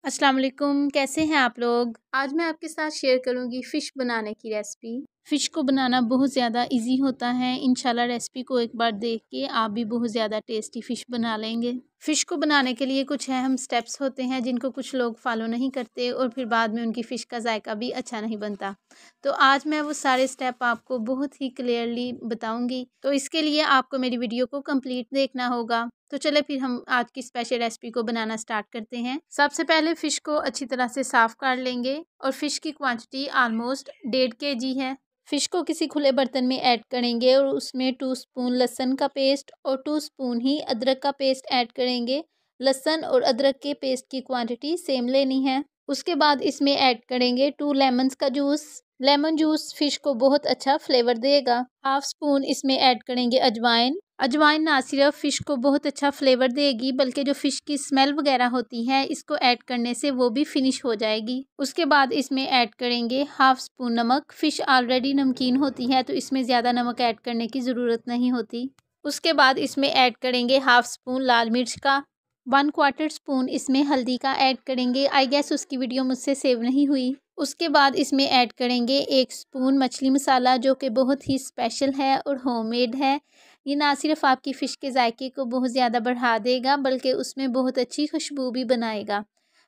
अस्सलाम वालेकुम, कैसे हैं आप लोग। आज मैं आपके साथ शेयर करूंगी फ़िश बनाने की रेसिपी। फ़िश को बनाना बहुत ज़्यादा इजी होता है। इंशाल्लाह रेसिपी को एक बार देख के आप भी बहुत ज़्यादा टेस्टी फ़िश बना लेंगे। फ़िश को बनाने के लिए कुछ अहम स्टेप्स होते हैं जिनको कुछ लोग फॉलो नहीं करते और फिर बाद में उनकी फ़िश का जायका भी अच्छा नहीं बनता। तो आज मैं वो सारे स्टेप आपको बहुत ही क्लियरली बताऊंगी। तो इसके लिए आपको मेरी वीडियो को कंप्लीट देखना होगा। तो चले फिर हम आज की स्पेशल रेसिपी को बनाना स्टार्ट करते हैं। सबसे पहले फ़िश को अच्छी तरह से साफ़ कर लेंगे और फ़िश की क्वांटिटी ऑलमोस्ट 1.5 kg है। फ़िश को किसी खुले बर्तन में ऐड करेंगे और उसमें 2 स्पून लहसुन का पेस्ट और 2 स्पून ही अदरक का पेस्ट ऐड करेंगे। लहसुन और अदरक के पेस्ट की क्वांटिटी सेम लेनी है। उसके बाद इसमें ऐड करेंगे 2 लेमन्स का जूस। लेमन जूस फ़िश को बहुत अच्छा फ्लेवर देगा। हाफ स्पून इसमें ऐड करेंगे अजवाइन। अजवाइन ना सिर्फ फ़िश को बहुत अच्छा फ्लेवर देगी बल्कि जो फ़िश की स्मेल वगैरह होती है इसको ऐड करने से वो भी फिनिश हो जाएगी। उसके बाद इसमें ऐड करेंगे हाफ स्पून नमक। फ़िश ऑलरेडी नमकीन होती है तो इसमें ज़्यादा नमक ऐड करने की ज़रूरत नहीं होती। उसके बाद इसमें ऐड करेंगे हाफ स्पून लाल मिर्च का। 1/4 स्पून इसमें हल्दी का ऐड करेंगे। आई गेस उसकी वीडियो मुझसे सेव नहीं हुई। उसके बाद इसमें ऐड करेंगे 1 स्पून मछली मसाला जो कि बहुत ही स्पेशल है और होममेड है। ये ना सिर्फ आपकी फ़िश के जायके को बहुत ज़्यादा बढ़ा देगा बल्कि उसमें बहुत अच्छी खुशबू भी बनाएगा।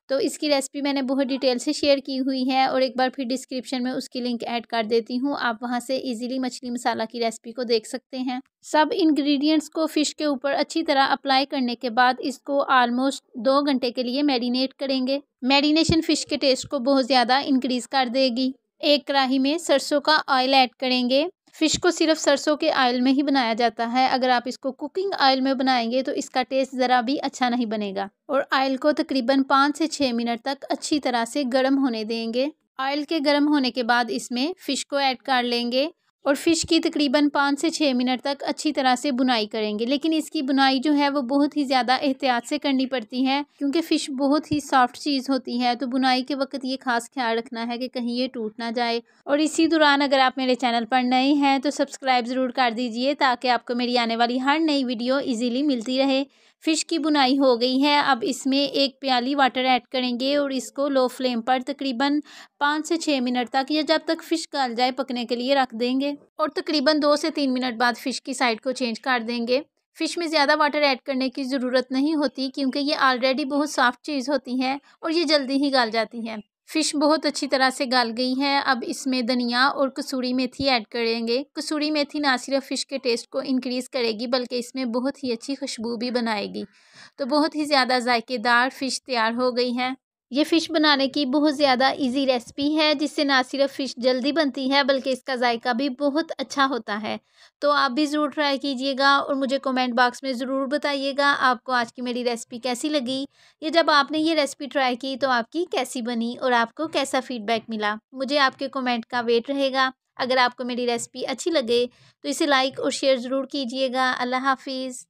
तो इसकी रेसिपी मैंने बहुत डिटेल से शेयर की हुई है और एक बार फिर डिस्क्रिप्शन में उसकी लिंक ऐड कर देती हूँ। आप वहाँ से इजीली मछली मसाला की रेसिपी को देख सकते हैं। सब इंग्रेडिएंट्स को फ़िश के ऊपर अच्छी तरह अप्लाई करने के बाद इसको ऑलमोस्ट 2 घंटे के लिए मैरिनेट करेंगे। मैरिनेशन फ़िश के टेस्ट को बहुत ज़्यादा इंक्रीज़ कर देगी। एक कढ़ाई में सरसों का ऑयल ऐड करेंगे। फ़िश को सिर्फ सरसों के ऑयल में ही बनाया जाता है। अगर आप इसको कुकिंग ऑयल में बनाएंगे तो इसका टेस्ट ज़रा भी अच्छा नहीं बनेगा। और ऑयल को तकरीबन 5 से 6 मिनट तक अच्छी तरह से गर्म होने देंगे। ऑयल के गर्म होने के बाद इसमें फ़िश को ऐड कर लेंगे और फ़िश की तकरीबन 5 से 6 मिनट तक अच्छी तरह से बुनाई करेंगे। लेकिन इसकी बुनाई जो है वो बहुत ही ज़्यादा एहतियात से करनी पड़ती है क्योंकि फ़िश बहुत ही सॉफ्ट चीज़ होती है। तो बुनाई के वक्त ये खास ख्याल रखना है कि कहीं ये टूट ना जाए। और इसी दौरान अगर आप मेरे चैनल पर नए हैं तो सब्सक्राइब ज़रूर कर दीजिए ताकि आपको मेरी आने वाली हर नई वीडियो ईजीली मिलती रहे। फ़िश की बुनाई हो गई है। अब इसमें 1 प्याली वाटर ऐड करेंगे और इसको लो फ्लेम पर तकरीबन 5 से 6 मिनट तक या जब तक फ़िश गल जाए पकने के लिए रख देंगे। और तकरीबन 2 से 3 मिनट बाद फ़िश की साइड को चेंज कर देंगे। फ़िश में ज़्यादा वाटर ऐड करने की ज़रूरत नहीं होती क्योंकि ये ऑलरेडी बहुत सॉफ्ट चीज़ होती है और ये जल्दी ही गल जाती है। फ़िश बहुत अच्छी तरह से गल गई है। अब इसमें धनिया और कसूरी मेथी ऐड करेंगे। कसूरी मेथी ना सिर्फ फ़िश के टेस्ट को इंक्रीज़ करेगी बल्कि इसमें बहुत ही अच्छी खुशबू भी बनाएगी। तो बहुत ही ज़्यादा जायकेदार फ़िश तैयार हो गई है। ये फ़िश बनाने की बहुत ज़्यादा इजी रेसिपी है जिससे ना सिर्फ फ़िश जल्दी बनती है बल्कि इसका जायका भी बहुत अच्छा होता है। तो आप भी ज़रूर ट्राई कीजिएगा और मुझे कमेंट बॉक्स में ज़रूर बताइएगा आपको आज की मेरी रेसिपी कैसी लगी या जब आपने ये रेसिपी ट्राई की तो आपकी कैसी बनी और आपको कैसा फ़ीडबैक मिला। मुझे आपके कमेंट का वेट रहेगा। अगर आपको मेरी रेसिपी अच्छी लगे तो इसे लाइक और शेयर ज़रूर कीजिएगा। अल्लाह हाफ़िज़।